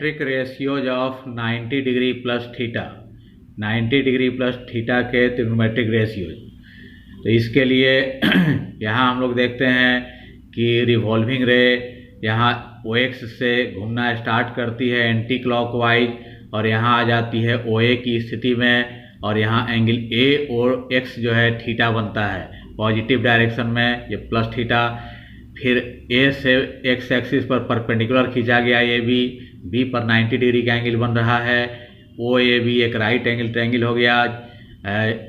Trigonometric ratios of 90 degree plus theta, 90 degree plus theta के trigonometric ratios. तो इसके लिए यहाँ हम लोग देखते हैं कि रिवॉल्विंग रे यहाँ OX से घूमना स्टार्ट करती है एंटी क्लॉकवाइज और यहाँ आ जाती है OA की स्थिति में, और यहाँ एंगल A और X जो है थीटा बनता है पॉजिटिव डायरेक्शन में, ये प्लस थीटा। फिर A से X एक्सिस पर परपेंडिकुलर खींचा गया AB, B पर 90 डिग्री का एंगल बन रहा है। OAB एक राइट एंगल ट्रायंगल हो गया,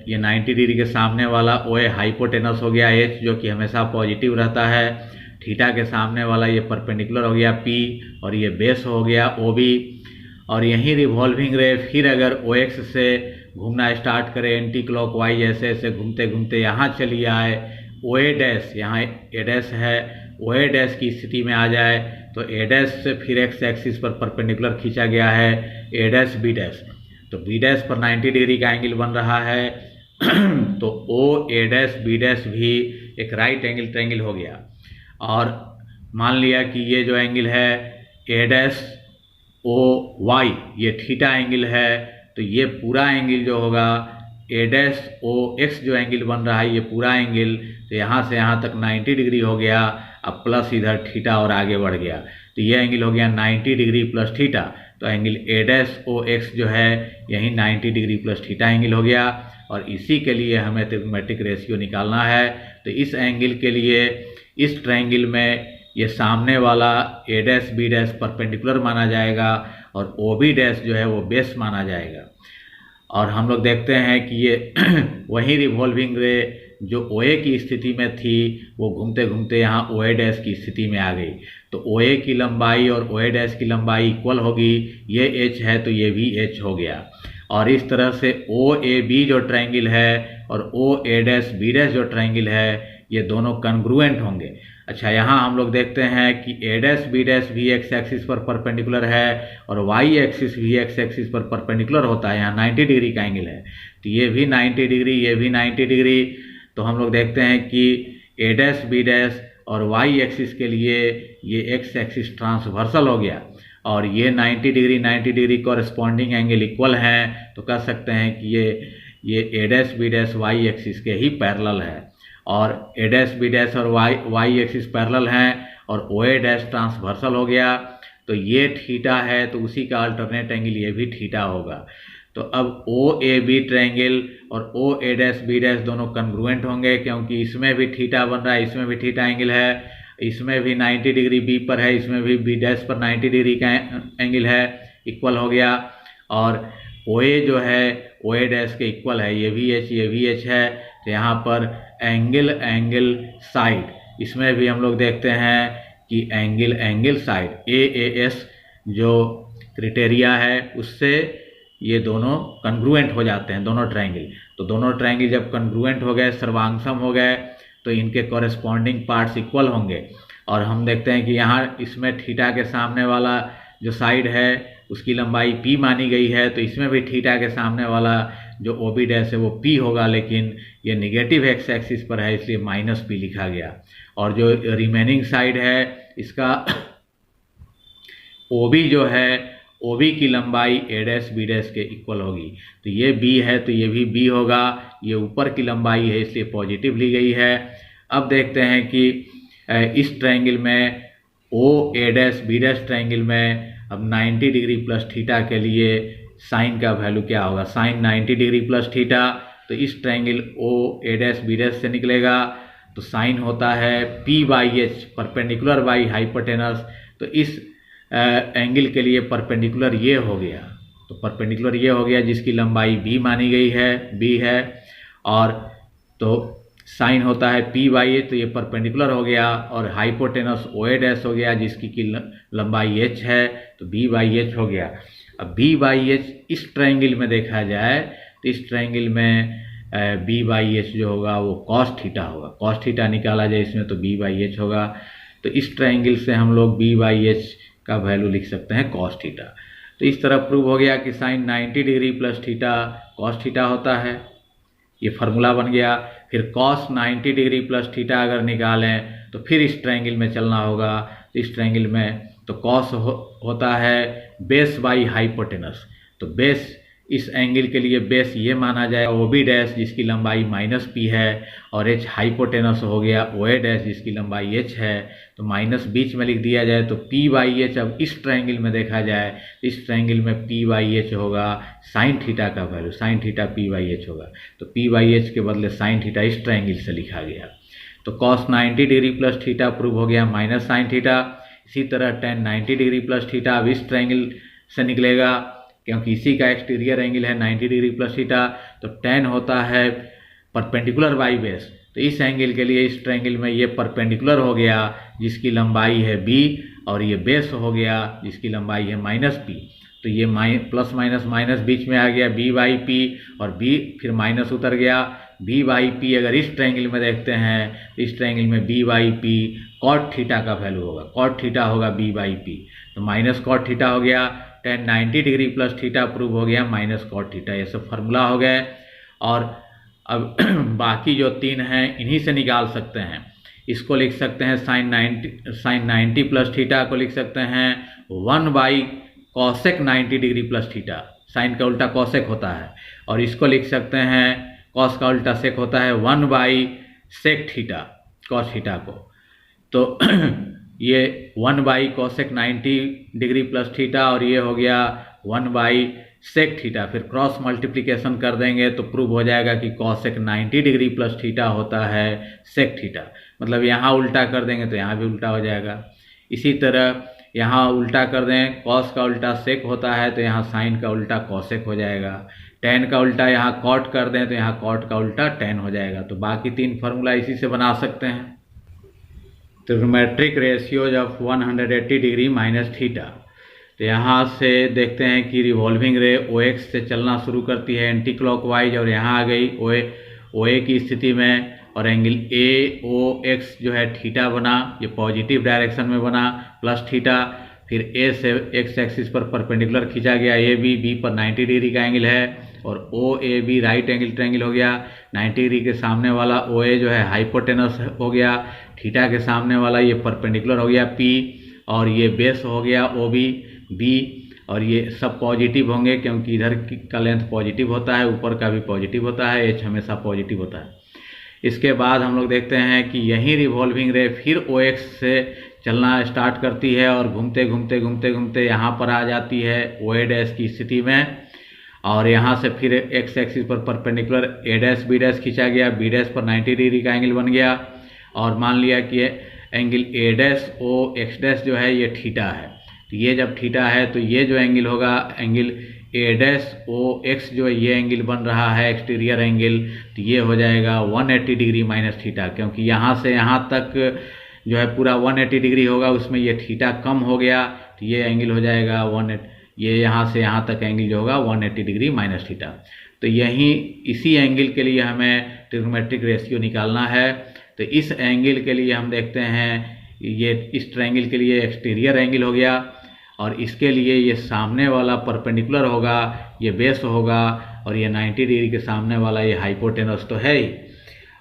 ये 90 डिग्री के सामने वाला OA हाइपोटेनस हो गया H, जो कि हमेशा पॉजिटिव रहता है। थीटा के सामने वाला ये परपेंडिकुलर हो गया P, और ये बेस हो गया OB। और यहीं रिवॉल्विंग रे फिर अगर OX से घूमना स्टार्ट करे एंटी क्लॉकवाइज, ऐसे ऐसे घूमते घूमते यहाँ चली आए OA डैश, यहाँ A डैश है, OA डैश की स्थिति में आ जाए तो A डैश से फिर X एक्सिस पर परपेंडिकुलर खींचा गया है A डैश B डैश, तो B डैश पर 90 डिग्री का एंगल बन रहा है तो OA डैश B डैश भी एक राइट एंगल ट्रायंगल हो गया। और मान लिया कि ये जो एंगल है A डैश OY ये थीटा एंगल है, तो ये पूरा एंगल जो होगा A डैश OX जो एंगल बन रहा है ये पूरा एंगल, तो यहाँ से यहाँ तक 90 डिग्री हो गया, अब प्लस इधर थीटा और आगे बढ़ गया, तो ये एंगल हो गया 90 डिग्री प्लस थीटा। तो एंगल A डैश OX जो है यही 90 डिग्री प्लस थीटा एंगल हो गया। और इसी के लिए हमें ट्रिग्नोमेट्रिक रेशियो निकालना है। तो इस एंगल के लिए इस ट्रायंगल में ये सामने वाला A dash B dash perpendicular माना जाएगा और OB डैश जो है वो बेस माना जाएगा। और हम लोग देखते हैं कि ये वही रिवॉल्विंग रे जो OA की स्थिति में थी वो घूमते घूमते यहाँ OA डैश की स्थिति में आ गई, तो OA की लंबाई और OA डैश की लंबाई इक्वल होगी, ये H है तो ये भी H हो गया। और इस तरह से OAB जो ट्रायंगल है और OA डैश B डैश जो ट्रायंगल है ये दोनों कन्ग्रुएंट होंगे। अच्छा, यहाँ हम लोग देखते हैं कि A डैश B डैश भी X एक्सिस पर परपेंडिकुलर है और Y एक्सिस भी X एक्सिस पर परपेंडिकुलर होता है, यहाँ 90 डिग्री का एंगल है, तो ये भी 90 डिग्री, ये भी 90 डिग्री। तो हम लोग देखते हैं कि A डैश B डैश और Y एक्सिस के लिए ये X एक्सिस ट्रांसवर्सल हो गया और ये 90 डिग्री कॉरेस्पॉन्डिंग एंगल इक्वल हैं, तो कह सकते हैं कि ये A dash B dash Y axis के ही पैरेलल है। और A डैश B डैश और Y एक्सिस पैरेलल हैं और OA डैश ट्रांसवर्सल हो गया, तो ये थीटा है तो उसी का अल्टरनेट एंगल ये भी थीटा होगा। तो अब OAB ट्रायंगल और OA डैश B डैश दोनों कन्ग्रुएंट होंगे, क्योंकि इसमें भी थीटा बन रहा है, इसमें भी थीटा एंगल है, इसमें भी 90 डिग्री B पर है, इसमें भी B डैश पर 90 डिग्री का एंगल है, इक्वल हो गया। और OA जो है OA डैश के इक्वल है, ये भी H है, तो यहाँ पर एंगल साइड, इसमें भी हम लोग देखते हैं कि एंगल साइड AAS जो क्राइटेरिया है उससे ये दोनों कन्ग्रुएंट हो जाते हैं दोनों ट्रायंगल। तो दोनों ट्रायंगल जब कन्ग्रुएंट हो गए, सर्वांगसम हो गए, तो इनके कॉरेस्पॉन्डिंग पार्ट्स इक्वल होंगे। और हम देखते हैं कि यहाँ इसमें थीटा के सामने वाला जो साइड है उसकी लंबाई P मानी गई है, तो इसमें भी थीटा के सामने वाला जो OB डैश है वो P होगा, लेकिन ये निगेटिव X एक्सिस पर है इसलिए -P लिखा गया। और जो रिमेनिंग साइड है इसका OB जो है OB की लंबाई A डैश B डैश के इक्वल होगी, तो ये B है तो ये भी B होगा, ये ऊपर की लंबाई है इसलिए पॉजिटिव ली गई है। अब देखते हैं कि इस ट्रायंगल में OA dash B dash triangle में अब 90 डिग्री प्लस थीटा के लिए साइन का वैल्यू क्या होगा, साइन 90 डिग्री प्लस थीटा, तो इस triangle OA dash B dash से निकलेगा, तो साइन होता है P/H परपेंडिकुलर बाई हाइपोटेनस। तो इस एंगल के लिए परपेंडिकुलर ये हो गया, तो परपेंडिकुलर ये हो गया जिसकी लंबाई B मानी गई है, B है, और तो साइन होता है P/H, तो ये परपेंडिकुलर हो गया, और हाइपोटेनस OA डैश हो गया जिसकी लंबाई H है, तो B/H हो गया। अब B/H इस ट्रायंगल में देखा जाए तो इस ट्रायंगल में B/H जो होगा वो cos थीटा होगा, cos थीटा निकाला जाए इसमें तो B/H होगा। तो इस ट्रायंगल से हम लोग B/H का वैल्यू लिख सकते हैं cos थीटा। तो इस तरह प्रूव हो गया कि sine 90 degree plus theta cos theta होता है, ये फार्मूला बन गया। फिर cos 90 डिग्री प्लस थीटा अगर निकालें तो फिर इस ट्रायंगल में चलना होगा, तो इस ट्रायंगल में तो कॉस होता है बेस बाई हाइपोटेनस। तो बेस इस एंगल के लिए बेस ये माना जाए ओ बी डैश जिसकी लंबाई माइनस पी है, और एच हाइपोटेनस हो गया ओ ए डैश जिसकी लंबाई एच है। तो माइनस बीच में लिख दिया जाए तो पी बाई एच। अब इस ट्रायंगल में देखा जाए, इस ट्रायंगल में पी बाई एच होगा साइन थीटा का value, sine theta P by H होगा। तो पी बाई एच के बदले साइन थीटा इस ट्रायंगल से लिखा गया। तो cos 90 degree plus theta prove हो गया माइनस साइन थीटा। इसी तरह टेन 90 डिग्री प्लस थीटा अब इस ट्रायंगल से निकलेगा, क्योंकि इसी का एक्सटीरियर एंगल है 90 डिग्री प्लस थीटा। तो टेन होता है परपेंडिकुलर बाई बेस। तो इस एंगल के लिए इस ट्रायंगल में ये परपेंडिकुलर हो गया जिसकी लंबाई है बी, और ये बेस हो गया जिसकी लंबाई है माइनस पी। तो ये प्लस माइनस माइनस बीच में आ गया बी बाई पी, और बी फिर माइनस उतर गया बी बाई पी। अगर इस ट्रायंगल में देखते हैं, इस ट्रायंगल में B by P cot theta का वैल्यू होगा, कॉट थीटा होगा बी बाई पी। तो माइनस कॉट थीटा हो गया, tan 90 degree plus theta prove हो गया माइनस कॉट थीटा। ये सब फार्मूला हो गए। और अब बाकी जो तीन हैं इन्हीं से निकाल सकते हैं। इसको लिख सकते हैं साइन 90 प्लस थीटा को लिख सकते हैं 1 by cosec 90 degree plus theta. Sine का उल्टा कॉसेक होता है। और इसको लिख सकते हैं कॉस का उल्टा सेक होता है 1 by sec theta, cos theta को। तो ये 1 by cosec 90 degree plus theta, और ये हो गया 1 बाई सेक थीटा। फिर क्रॉस मल्टीप्लिकेशन कर देंगे तो प्रूव हो जाएगा कि कॉसेक 90 डिग्री प्लस थीटा होता है सेक थीटा। मतलब यहाँ उल्टा कर देंगे तो यहाँ भी उल्टा हो जाएगा। इसी तरह यहाँ उल्टा कर दें, कॉस का उल्टा सेक होता है तो यहाँ साइन का उल्टा कॉसेक हो जाएगा। टेन का उल्टा यहाँ कॉट कर दें तो यहाँ कॉट का उल्टा टेन हो जाएगा। तो बाकी तीन फार्मूला इसी से बना सकते हैं। Trigonometric ratios of 180 degree minus theta. तो यहाँ से देखते हैं कि रिवॉल्विंग रे ओ एक्स से चलना शुरू करती है एंटी क्लॉकवाइज, और यहाँ आ गई ओ ए की स्थिति में, और एंगल ए ओ एक्स जो है थीटा बना, ये पॉजिटिव डायरेक्शन में बना प्लस थीटा। फिर ए से एक्स एक्सिस पर परपेंडिकुलर खींचा गया ए बी पर 90 डिग्री का एंगल है, और O A B right angle triangle हो गया। 90 डिग्री के सामने वाला ओ ए जो है हाइपोटेनस हो गया, थीटा के सामने वाला ये परपेंडिकुलर हो गया पी, और ये बेस हो गया ओ बी बी, और ये सब पॉजिटिव होंगे क्योंकि इधर का लेंथ पॉजिटिव होता है, ऊपर का भी पॉजिटिव होता है, एच हमेशा पॉजिटिव होता है। इसके बाद हम लोग देखते हैं कि यही रिवॉल्विंग रे फिर ओ एक्स से चलना स्टार्ट करती है, और घूमते घूमते घूमते घूमते यहाँ पर आ जाती है ओ ए डैश की स्थिति में, और यहाँ से फिर एक्स एक्सिस पर perpendicular A dash B dash खींचा गया, बी डैश पर 90 डिग्री का एंगल बन गया, और मान लिया कि angle A dash O X dash जो है ये थीटा है। तो ये जब थीटा है तो ये जो एंगल होगा angle A dash O X जो है ये एंगल बन रहा है एक्सटीरियर एंगल, तो ये हो जाएगा 180 डिग्री माइनस थीटा, क्योंकि यहाँ से यहाँ तक जो है पूरा 180 डिग्री होगा, उसमें ये थीटा कम हो गया, तो ये एंगल हो जाएगा 180, ये यहाँ से यहाँ तक एंगल जो होगा 180 डिग्री माइनस थीटा। तो यही इसी एंगल के लिए हमें ट्रिग्नोमेट्रिक रेशियो निकालना है। तो इस एंगल के लिए हम देखते हैं ये इस ट्रायंगल के लिए एक्सटीरियर एंगल हो गया, और इसके लिए ये सामने वाला परपेंडिकुलर होगा, ये बेस होगा, और ये 90 डिग्री के सामने वाला ये हाइपोटेनस तो है ही।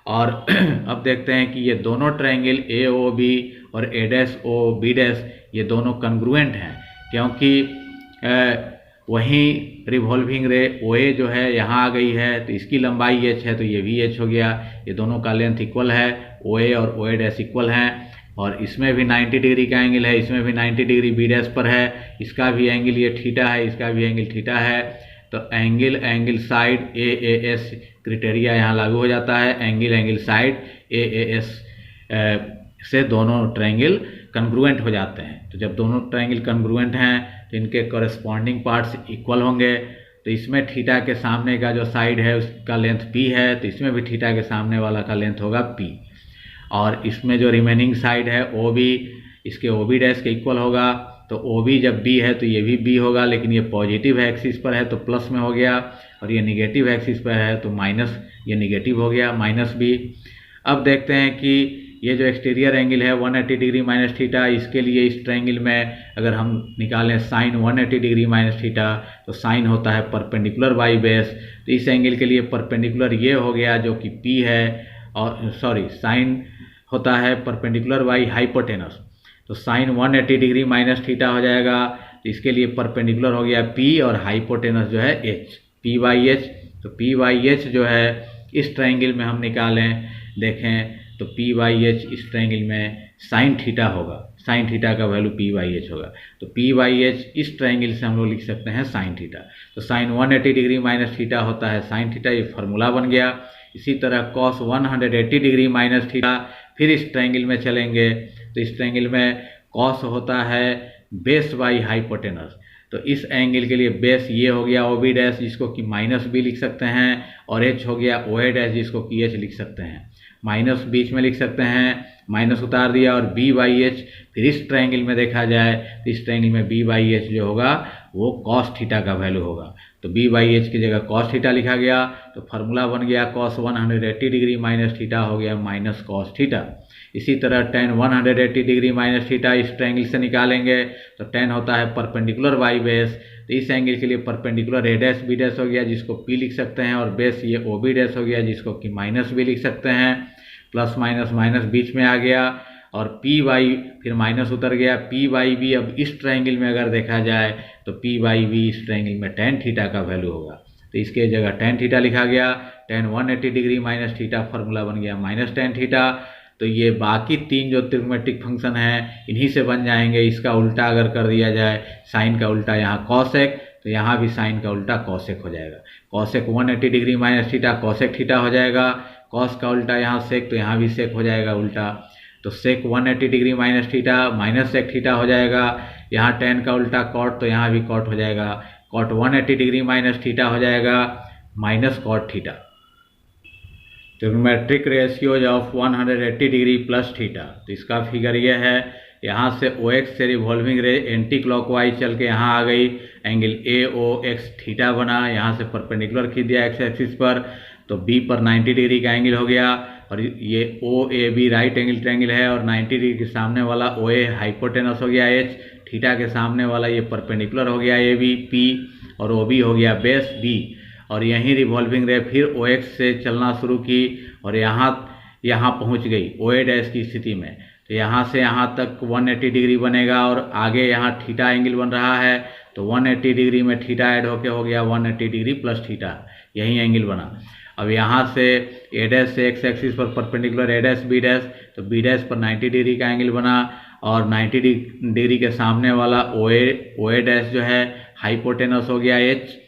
और अब देखते हैं कि ये दोनों ट्रायंगल ए ओ बी और ए डैश ओ बी डैश ये दोनों कन्ग्रुएंट हैं, क्योंकि वहीं रिवॉल्विंग रे ओ ए जो है यहाँ आ गई है, तो इसकी लंबाई एच है तो ये भी एच हो गया। ये दोनों का लेंथ इक्वल है, ओ ए और ओ ए डैश इक्वल हैं, और इसमें भी 90 डिग्री का एंगल है, इसमें भी 90 डिग्री बी डैश पर है, इसका भी एंगल ये थीटा है, इसका भी एंगल थीटा है। तो angle side A A S criteria यहाँ लागू हो जाता है। Angle side A A S से दोनों ट्रायंगल कन्ग्रुएंट हो जाते हैं। तो जब दोनों ट्रायंगल कन्ग्रुएंट हैं तो इनके कॉरेस्पॉन्डिंग पार्ट्स इक्वल होंगे। तो इसमें थीटा के सामने का जो साइड है उसका लेंथ पी है, तो इसमें भी थीटा के सामने वाला का लेंथ होगा पी, और इसमें जो रिमेनिंग साइड है ओ बी, इसके ओ बी डैश के इक्वल होगा। तो ओ बी जब बी है तो ये भी बी होगा, लेकिन ये पॉजिटिव एक्सिस पर है तो प्लस में हो गया, और ये निगेटिव एक्सिस पर है तो माइनस, ये निगेटिव हो गया माइनस बी। अब देखते हैं कि ये जो एक्सटीरियर एंगल है 180 डिग्री माइनस थीटा, इसके लिए इस ट्रायंगल में अगर हम निकालें साइन 180 डिग्री माइनस थीटा, तो साइन होता है परपेंडिकुलर बाई बेस। तो इस एंगल के लिए परपेंडिकुलर ये हो गया जो कि पी है, और सॉरी साइन होता है परपेंडिकुलर बाई हाइपोटेनस। तो साइन 180 डिग्री माइनस थीटा हो जाएगा। तो इसके लिए परपेंडिकुलर हो गया P और हाइपोटेनस जो है H, P बाई एच। तो P बाई एच जो है इस ट्रायंगल में हम निकालें देखें तो P बाई एच इस ट्रायंगल में साइन थीटा होगा, साइन थीटा का वैल्यू P बाई एच होगा। तो P बाई एच इस ट्रायंगल से हम लोग लिख सकते हैं साइन थीटा। तो साइन 180 डिग्री माइनस थीटा होता है साइन थीटा, ये फार्मूला बन गया। इसी तरह कॉस 180 डिग्री माइनस थीटा, फिर इस ट्रायंगल में चलेंगे तो इस ट्रायंगल में कॉस होता है बेस बाई हाइपोटेनस। तो इस एंगल के लिए बेस ये हो गया ओ बी डैश, जिसको कि माइनस बी लिख सकते हैं, और एच हो गया ओ ए डैश, जिसको कि एच लिख सकते हैं। माइनस बीच में लिख सकते हैं, माइनस उतार दिया, और बी बाई एच फिर इस ट्रायंगल में देखा जाए तो इस ट्रायंगल में बी बाई एच जो होगा वो कॉस थीटा का वैल्यू होगा। तो बी बाई एच की जगह कॉस थीटा लिखा गया। तो फार्मूला बन गया कॉस 180 डिग्री माइनस थीटा हो गया माइनस कॉस थीटा। इसी तरह टेन 180 डिग्री माइनस थीटा इस ट्रायंगल से निकालेंगे तो टेन होता है परपेंडिकुलर बाई बेस। तो इस एंगल के लिए perpendicular A dash B dash हो गया, जिसको पी लिख सकते हैं, और बेस ये ओ बी डैश हो गया, जिसको कि माइनस बी लिख सकते हैं। प्लस माइनस माइनस बीच में आ गया, और पी बाई फिर माइनस उतर गया, पी बाई बी। अब इस ट्रायंगल में अगर देखा जाए तो पी बाई बी इस ट्रायंगल में टेन थीटा का वैल्यू होगा। तो इसके जगह टेन थीटा लिखा गया। Ten 180 degree minus theta formula बन गया माइनस टेन थीटा। तो ये बाकी तीन जो ट्रिग्नोमेट्रिक फंक्शन हैं इन्हीं से बन जाएंगे। इसका उल्टा अगर कर दिया जाए, साइन का उल्टा यहाँ कॉसेक, तो यहाँ भी साइन का उल्टा कॉसेक हो जाएगा। Cosec 180 degree minus theta cosec theta हो जाएगा। कॉस का उल्टा यहाँ सेक, तो यहाँ भी सेक हो जाएगा उल्टा। तो sec 180 degree minus theta minus sec theta हो जाएगा। यहाँ टेन का उल्टा कॉट, तो यहाँ भी कॉट हो जाएगा। कॉट 180 डिग्री माइनस थीटा हो जाएगा minus cot theta. Trigonometric ratios of 180 degree plus theta. तो इसका फिगर यह है, यहाँ से OX से रिवॉल्विंग रे एंटी क्लॉकवाइज चल के यहाँ आ गई, एंगल AOX थीटा बना, यहाँ से परपेंडिकुलर खींच दिया एक्स एक्सिस पर, तो B पर 90 डिग्री का एंगल हो गया। और ये OAB राइट एंगल ट्रायंगल है, और 90 डिग्री के सामने वाला OA हाइपोटेनस हो गया H, थीटा के सामने वाला ये परपेंडिकुलर हो गया AB P, और OB हो गया बेस B। और यहीं रिवॉल्विंग रे फिर OX से चलना शुरू की और यहाँ पहुँच गई OA डैश की स्थिति में। तो यहाँ से यहाँ तक 180 डिग्री बनेगा, और आगे यहाँ थीटा एंगल बन रहा है, तो 180 डिग्री में थीटा ऐड होके हो गया 180 डिग्री प्लस थीटा, यही एंगल बना। अब यहाँ से ए डैश से एक्स एक्सिस पर perpendicular A dash B dash, तो बी डैश पर 90 डिग्री का एंगल बना, और 90 डिग्री के सामने वाला OA डैश जो है हाइपोटेनस हो गया H।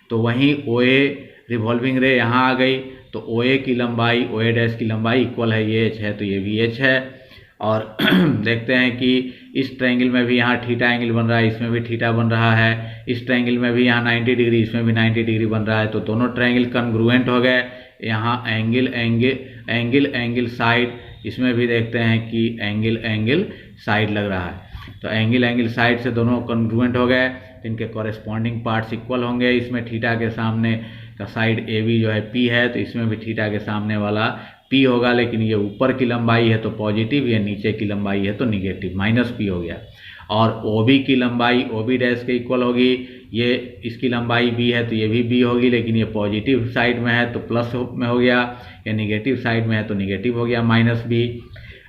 तो वहीं OA रिवॉल्विंग रे यहाँ आ गई, तो OA की लंबाई OA डैश की लंबाई इक्वल है, ये H है तो ये भी H है। और देखते हैं कि इस ट्रायंगल में भी यहाँ थीटा एंगल बन रहा है, इसमें भी थीटा बन रहा है, इस ट्रायंगल में भी यहाँ 90 डिग्री, इसमें भी 90 डिग्री बन रहा है। तो दोनों ट्रायंगल कन्ग्रुएंट हो गए। यहाँ एंगल साइड, इसमें भी देखते हैं कि एंगल साइड लग रहा है। तो एंगल साइड से दोनों कन्ग्रुएंट हो गए, इनके कॉरेस्पॉन्डिंग पार्ट्स इक्वल होंगे। इसमें थीटा के सामने का साइड AB जो है P है, तो इसमें भी थीटा के सामने वाला P होगा, लेकिन ये ऊपर की लंबाई है तो पॉजिटिव, ये नीचे की लंबाई है तो निगेटिव, माइनस P हो गया। और OB की लंबाई OB डैश के इक्वल होगी, ये इसकी लंबाई B है तो ये भी B होगी, लेकिन ये पॉजिटिव साइड में है तो प्लस में हो गया, या निगेटिव साइड में है तो निगेटिव हो गया माइनस B।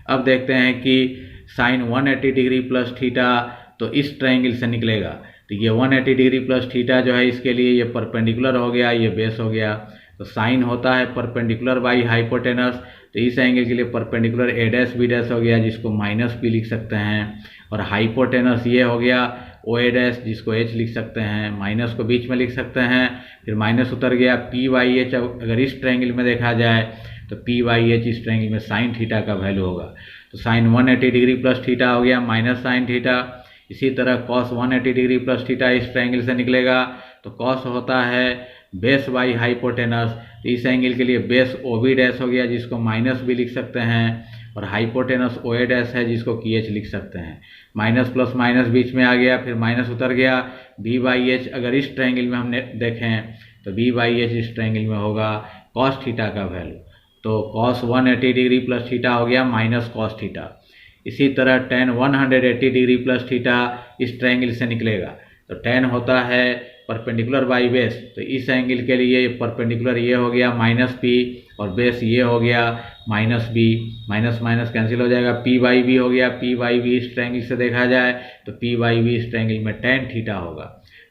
अब देखते हैं कि साइन 180 डिग्री प्लस थीटा तो इस ट्रायंगल से निकलेगा। तो ये 180 डिग्री प्लस थीटा जो है इसके लिए ये परपेंडिकुलर हो गया, ये बेस हो गया। तो साइन होता है परपेंडिकुलर बाई हाइपोटेनस, तो इस एंगल के लिए perpendicular A dash B dash हो गया, जिसको माइनस P लिख सकते हैं। और हाइपोटेनस ये हो गया OA डैश, जिसको H लिख सकते हैं, माइनस को बीच में लिख सकते हैं। फिर माइनस उतर गया P बाई H। अगर इस ट्रायंगल में देखा जाए तो P बाई H इस ट्रायंगल में साइन थीटा का वैल्यू होगा। तो साइन 180 डिग्री प्लस थीटा हो गया माइनस साइन थीटा। इसी तरह कॉस 180 डिग्री प्लस थीटा इस ट्रायंगल से निकलेगा, तो कॉस होता है बेस बाई हाइपोटेनस। तो इस एंगल के लिए बेस OB डैश हो गया, जिसको माइनस B लिख सकते हैं, और हाइपोटेनस OA डैश है, जिसको कि H लिख सकते हैं। माइनस प्लस माइनस बीच में आ गया, फिर माइनस उतर गया। B बाई H अगर इस ट्रायंगल में हमने देखें तो B बाई H इस ट्रायंगल में होगा कॉस थीटा का वैल्यू। तो कॉस 180 डिग्री प्लस थीटा हो गया माइनस कॉस थीटा। इसी तरह टेन 180 डिग्री प्लस थीटा इस ट्रायंगल से निकलेगा, तो टेन होता है परपेंडिकुलर बाई बेस, तो इस एंगल के लिए परपेंडिकुलर ये हो गया माइनस पी और बेस ये हो गया minus B, minus minus cancel हो जाएगा, पी बाई बी हो गया। पी बाई बी इस ट्रायंगल से देखा जाए तो पी बाई बी इस ट्रायंगल में टेन थीटा होगा,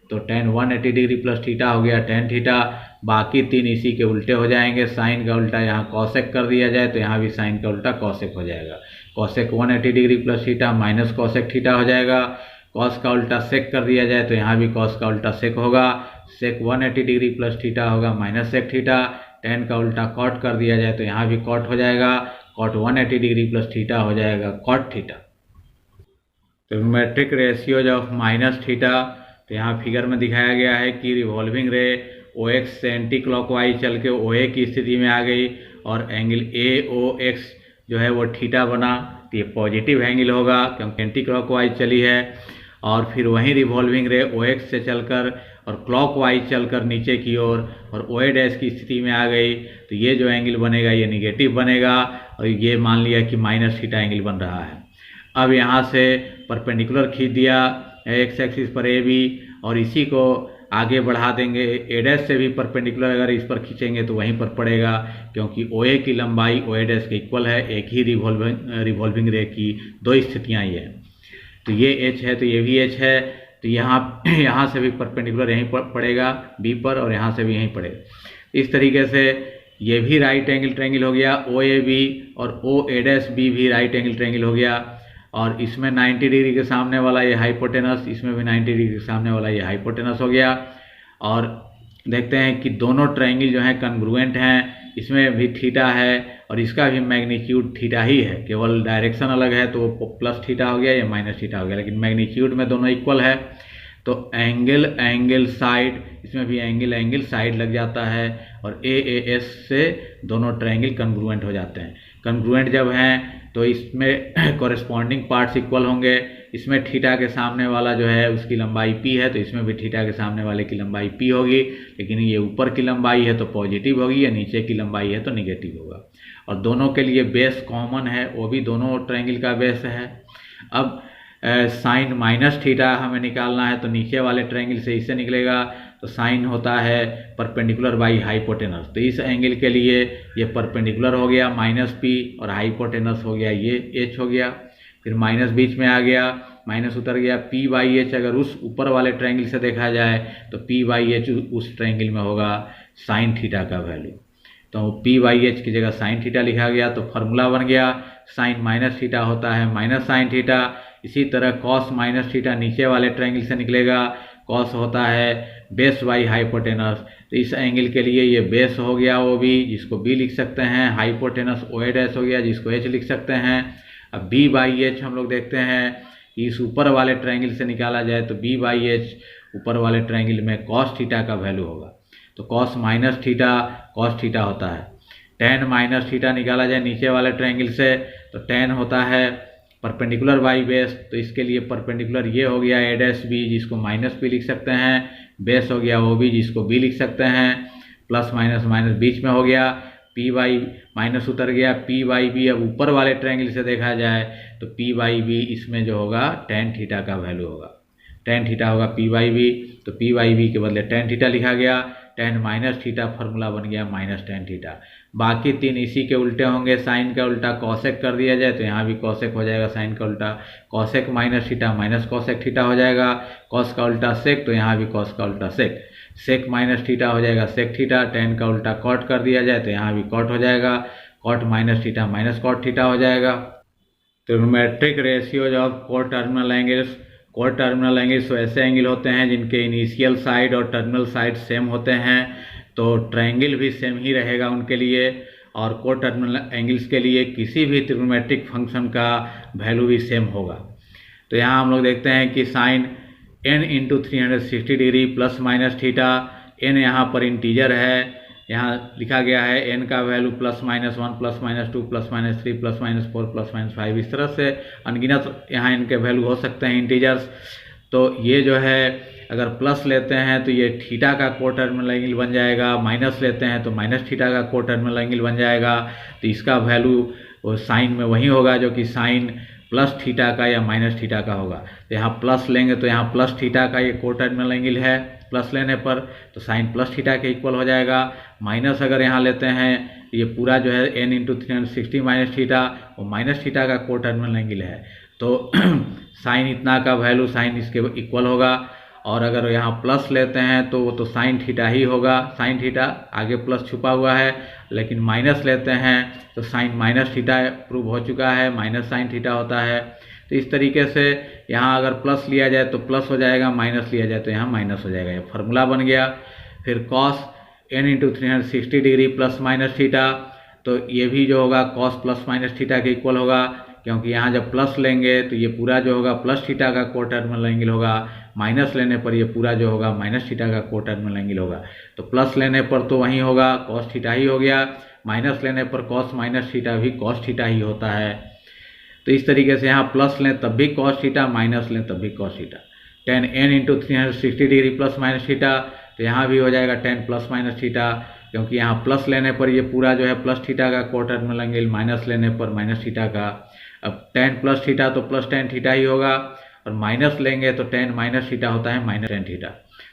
तो टेन 180 डिग्री प्लस थीटा हो गया टेन थीटा। बाकी तीन इसी के उल्टे हो जाएंगे, साइन का उल्टा यहाँ कॉसेक कर दिया जाए तो यहाँ भी साइन का उल्टा कॉसेक हो जाएगा। Cosec 180 degree plus theta minus cosec theta हो जाएगा। कॉस का उल्टा सेक कर दिया जाए तो यहाँ भी कॉस का उल्टा सेक होगा, सेक 180 डिग्री प्लस थीटा होगा माइनस सेक थीटा। टेन का उल्टा कॉट कर दिया जाए तो यहाँ भी कॉट हो जाएगा, कॉट 180 डिग्री प्लस थीटा हो जाएगा cot theta. Trigonometric ratios of minus theta, तो यहाँ फिगर में दिखाया गया है कि रिवॉल्विंग रे OX से एंटी क्लॉकवाइज चल के OA की स्थिति में आ गई और एंगल AOX जो है वो थीटा बना, तो ये पॉजिटिव एंगल होगा क्योंकि एंटी क्लॉकवाइज चली है। और फिर वहीं रिवॉल्विंग रे OX से चलकर और क्लॉकवाइज चलकर नीचे की ओर और OA डैश की स्थिति में आ गई, तो ये जो एंगल बनेगा ये निगेटिव बनेगा और ये मान लिया कि माइनस थीटा एंगल बन रहा है। अब यहाँ से परपेंडिकुलर खींच दिया एक्स एक्सिस पर AB और इसी को आगे बढ़ा देंगे, A डैश से भी परपेंडिकुलर अगर इस पर खींचेंगे तो वहीं पर पड़ेगा क्योंकि OA की लंबाई OA डैश के इक्वल है। एक ही रिवॉल्विंग रे की दो स्थितियाँ ये हैं, तो ये H है तो ये भी H है, तो यहाँ से भी परपेंडिकुलर यहीं पर पड़ेगा B पर और यहाँ से भी यहीं पड़ेगा। इस तरीके से ये भी राइट एंगल ट्रायंगल हो गया OAB और OA डैश B भी राइट एंगल ट्रायंगल हो गया। और इसमें 90 डिग्री के सामने वाला ये हाइपोटेनस, इसमें भी 90 डिग्री के सामने वाला ये हाइपोटेनस हो गया। और देखते हैं कि दोनों ट्रायंगल जो हैं कन्ग्रुएंट हैं, इसमें भी थीटा है और इसका भी मैग्नीट्यूड थीटा ही है, केवल डायरेक्शन अलग है तो प्लस थीटा हो गया या माइनस थीटा हो गया, लेकिन मैग्नीट्यूड में दोनों इक्वल है। तो एंगल साइड, इसमें भी एंगल साइड लग जाता है और AAS से दोनों ट्रायंगल कन्ग्रुएंट हो जाते हैं। कन्ग्रुएंट जब हैं तो इसमें कॉरेस्पॉन्डिंग पार्ट्स इक्वल होंगे। इसमें थीटा के सामने वाला जो है उसकी लंबाई P है, तो इसमें भी थीटा के सामने वाले की लंबाई P होगी, लेकिन ये ऊपर की लंबाई है तो पॉजिटिव होगी, या नीचे की लंबाई है तो निगेटिव होगा। और दोनों के लिए बेस कॉमन है, वो भी दोनों ट्रायंगल का बेस है। अब साइन माइनस थीटा हमें निकालना है, तो नीचे वाले ट्रायंगल से इससे निकलेगा, तो साइन होता है परपेंडिकुलर बाई हाइपोटेनस, तो इस एंगल के लिए ये परपेंडिकुलर हो गया माइनस P और हाइपोटेनस हो गया ये H हो गया। फिर माइनस बीच में आ गया, माइनस उतर गया, P बाई H अगर उस ऊपर वाले ट्रायंगल से देखा जाए तो P बाई H उस ट्रायंगल में होगा साइन थीटा का वैल्यू, तो P बाई H की जगह साइन थीटा लिखा गया। तो फार्मूला बन गया साइन माइनस थीटा होता है माइनस साइन थीटा। इसी तरह कॉस माइनस थीटा नीचे वाले ट्रायंगल से निकलेगा, कॉस होता है बेस बाई हाइपोटेनस, तो इस एंगल के लिए ये बेस हो गया वो भी, जिसको B लिख सकते हैं, हाइपोटेनस OA डैश हो गया जिसको H लिख सकते हैं। अब B बाई H हम लोग देखते हैं कि इस ऊपर वाले ट्रायंगल से निकाला जाए तो B बाई H ऊपर वाले ट्रायंगल में कॉस थीटा का वैल्यू होगा, तो cos minus theta cos theta होता है। टेन माइनस थीटा निकाला जाए नीचे वाले ट्रायंगल से तो टेन होता है परपेंडिकुलर बाई बेस, तो इसके लिए परपेंडिकुलर ये हो गया A डैश B जिसको माइनस P लिख सकते हैं, बेस हो गया OB जिसको B लिख सकते हैं, प्लस माइनस माइनस बीच में हो गया, P बाई माइनस उतर गया, P बाई B अब ऊपर वाले ट्रायंगल से देखा जाए तो P बाई B इसमें जो होगा टेन थीटा का वैल्यू होगा, टेन थीटा होगा P बाई B, तो P बाई B के बदले टेन थीटा लिखा गया, टेन माइनस थीटा फार्मूला बन गया माइनस टेन थीटा। बाकी तीन इसी के उल्टे होंगे, साइन का उल्टा कॉसेक कर दिया जाए तो यहाँ भी कॉसेक हो जाएगा, साइन का उल्टा cosec minus theta minus cosec theta हो जाएगा, कॉस का उल्टा सेक तो यहाँ भी कॉस का उल्टा सेक, सेक माइनस थीटा हो जाएगा सेक थीटा, टेन का उल्टा कॉट कर दिया जाए तो यहाँ भी कॉट हो जाएगा, cot minus theta minus cot theta हो जाएगा। Trigonometric ratios of coterminal angles, coterminal angles तो ऐसे एंगल होते हैं जिनके इनिशियल साइड और टर्मिनल साइड सेम होते हैं, तो ट्रायंगल भी सेम ही रहेगा उनके लिए। और को टर्मिनल एंगल्स के लिए किसी भी ट्रिग्नोमेट्रिक फंक्शन का वैल्यू भी सेम होगा। तो यहाँ हम लोग देखते हैं कि sine n into 360 degree plus minus theta, n यहाँ पर इंटीजर है, यहाँ लिखा गया है n का value plus minus 1 plus minus 2 plus minus 3 plus minus 4 plus minus 5, इस तरह से अनगिनत यहाँ इनके वैल्यू हो सकते हैं इंटीजर्स। तो ये जो है अगर प्लस लेते हैं तो ये थीटा का को टर्मिनल एंगल बन जाएगा, माइनस लेते हैं तो माइनस थीटा का को टर्मिनल एंगल बन जाएगा। तो इसका वैल्यू साइन में वही होगा जो कि साइन प्लस थीटा का या माइनस थीटा का होगा। तो यहाँ प्लस लेंगे तो यहाँ प्लस थीटा का ये को टर्मिनल एंगल है, प्लस लेने पर तो साइन प्लस थीटा के इक्वल हो जाएगा। माइनस अगर यहाँ लेते हैं ये पूरा जो है n इंटू 360 माइनस थीटा, वो माइनस थीटा का कोटर्मिनल एंगल है, तो साइन इतना का वैल्यू साइन इसके इक्वल होगा। और अगर यहाँ प्लस लेते हैं तो वो तो साइन थीटा ही होगा, साइन थीटा आगे प्लस छुपा हुआ है, लेकिन माइनस लेते हैं तो साइन माइनस थीटा प्रूव हो चुका है, माइनस साइन थीटा होता है। तो इस तरीके से यहाँ अगर प्लस लिया जाए तो प्लस हो जाएगा, माइनस लिया जाए तो यहाँ माइनस हो जाएगा। ये फार्मूला बन गया। फिर cos n into 360 degree plus minus theta, तो ये भी जो होगा कॉस प्लस माइनस थीटा के इक्वल होगा, क्योंकि यहाँ जब प्लस लेंगे तो ये पूरा जो होगा प्लस थीटा का कोटर्मिनल एंगल होगा, माइनस लेने पर ये पूरा जो होगा माइनस थीटा का कोटर्मिनल एंगल होगा। तो प्लस लेने पर तो वही होगा कॉस थीटा ही हो गया, माइनस लेने पर कॉस माइनस थीटा भी कॉस थीटा ही होता है। तो इस तरीके से यहाँ प्लस लें तब भी कॉस थीटा, माइनस लें तब भी cos theta. tan n into 360 degree plus minus theta, तो यहाँ भी हो जाएगा tan प्लस माइनस थीटा, क्योंकि यहाँ प्लस लेने पर ये पूरा जो है प्लस थीटा का कोटर्मिनल एंगल, माइनस लेने पर माइनस थीटा का। अब tan प्लस थीटा तो प्लस tan थीटा ही होगा, और माइनस लेंगे तो tan माइनस थीटा होता है माइनस tan थीटा।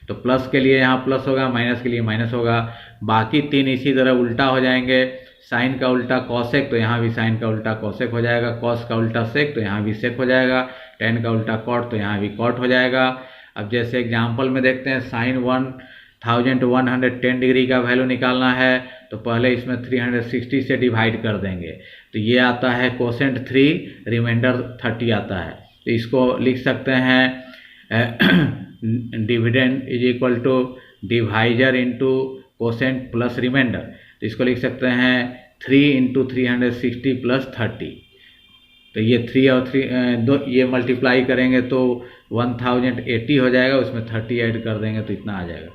तो प्लस के लिए यहाँ प्लस होगा, माइनस के लिए माइनस होगा। बाकी तीन इसी तरह उल्टा हो जाएंगे। साइन का उल्टा कॉसेक, तो यहाँ भी साइन का उल्टा कॉसेक हो जाएगा। कॉस का उल्टा सेक, तो यहाँ भी सेक हो जाएगा। tan का उल्टा कॉट, तो यहाँ भी कॉट हो जाएगा। अब जैसे एग्जाम्पल में देखते हैं, साइन 1110 डिग्री का वैल्यू निकालना है, तो पहले इसमें 360 से डिवाइड कर देंगे, तो ये आता है कोसेंट 3, रिमाइंडर 30 आता है। तो इसको लिख सकते हैं dividend is equal to divisor into quotient plus remainder. तो इसको लिख सकते हैं 3 इंटू 360 प्लस 30। तो ये 3 और 3 दो ये मल्टीप्लाई करेंगे तो 1080 हो जाएगा, उसमें 30 ऐड कर देंगे तो इतना आ जाएगा।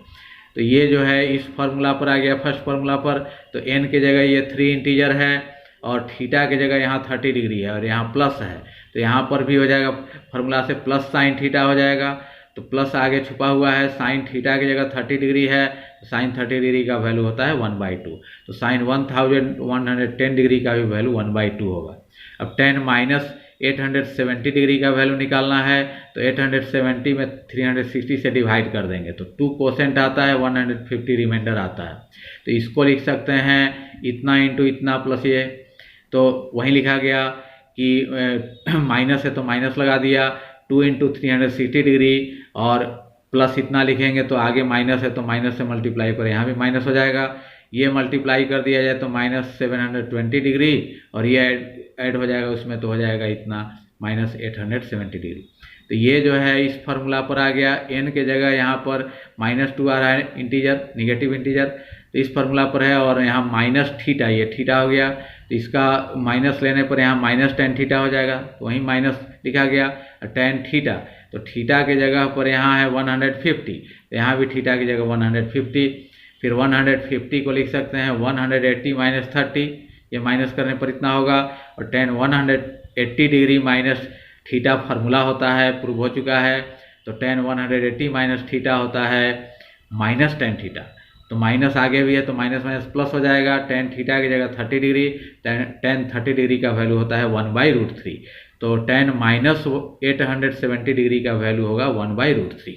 तो ये जो है इस फार्मूला पर आ गया, फर्स्ट फार्मूला पर। तो n की जगह ये 3 इंटीजर है, और थीटा की जगह यहाँ 30 डिग्री है, और यहाँ प्लस है, तो यहाँ पर भी हो जाएगा फार्मूला से प्लस साइन थीटा हो जाएगा। तो प्लस आगे छुपा हुआ है, साइन थीटा की जगह 30 डिग्री है, तो साइन 30 डिग्री का वैल्यू होता है 1/2। तो साइन 1110 डिग्री का भी वैल्यू 1/2 होगा। अब tan माइनस 870 डिग्री का वैल्यू निकालना है, तो 870 में 360 से डिवाइड कर देंगे तो 2 कोसेंट आता है, 150 रिमाइंडर आता है। तो इसको लिख सकते हैं इतना इंटू इतना प्लस ये, तो वहीं लिखा गया कि माइनस है तो माइनस लगा दिया, 2 इंटू 360 डिग्री, और प्लस इतना लिखेंगे तो आगे माइनस है तो माइनस से मल्टीप्लाई पर यहाँ भी माइनस हो जाएगा। ये मल्टीप्लाई कर दिया जाए तो माइनस 720 डिग्री, और ये ऐड हो जाएगा उसमें, तो हो जाएगा इतना माइनस 870 डिग्री। तो ये जो है इस फार्मूला पर आ गया। n के जगह यहाँ पर -2 आ रहा है, इंटीजर, निगेटिव इंटीजर, तो इस फार्मूला पर है। और यहाँ माइनस थीटा, ये थीटा हो गया, तो इसका माइनस लेने पर यहाँ माइनस tan थीटा हो जाएगा, तो वहीं माइनस लिखा गया। tan थीटा, तो थीटा के जगह पर यहाँ है 150, तो यहाँ भी थीटा की जगह 150। फिर 150 को लिख सकते हैं 180 माइनस 30, ये माइनस करने पर इतना होगा। और tan 180 degree minus theta formula होता है, प्रूव हो चुका है। तो tan 180 माइनस थीटा होता है माइनस tan थीटा। तो माइनस आगे भी है तो माइनस माइनस प्लस हो जाएगा। tan थीटा की जगह 30 डिग्री, tan 30 डिग्री का वैल्यू होता है 1/√3। तो tan माइनस 870 डिग्री का वैल्यू होगा 1/√3।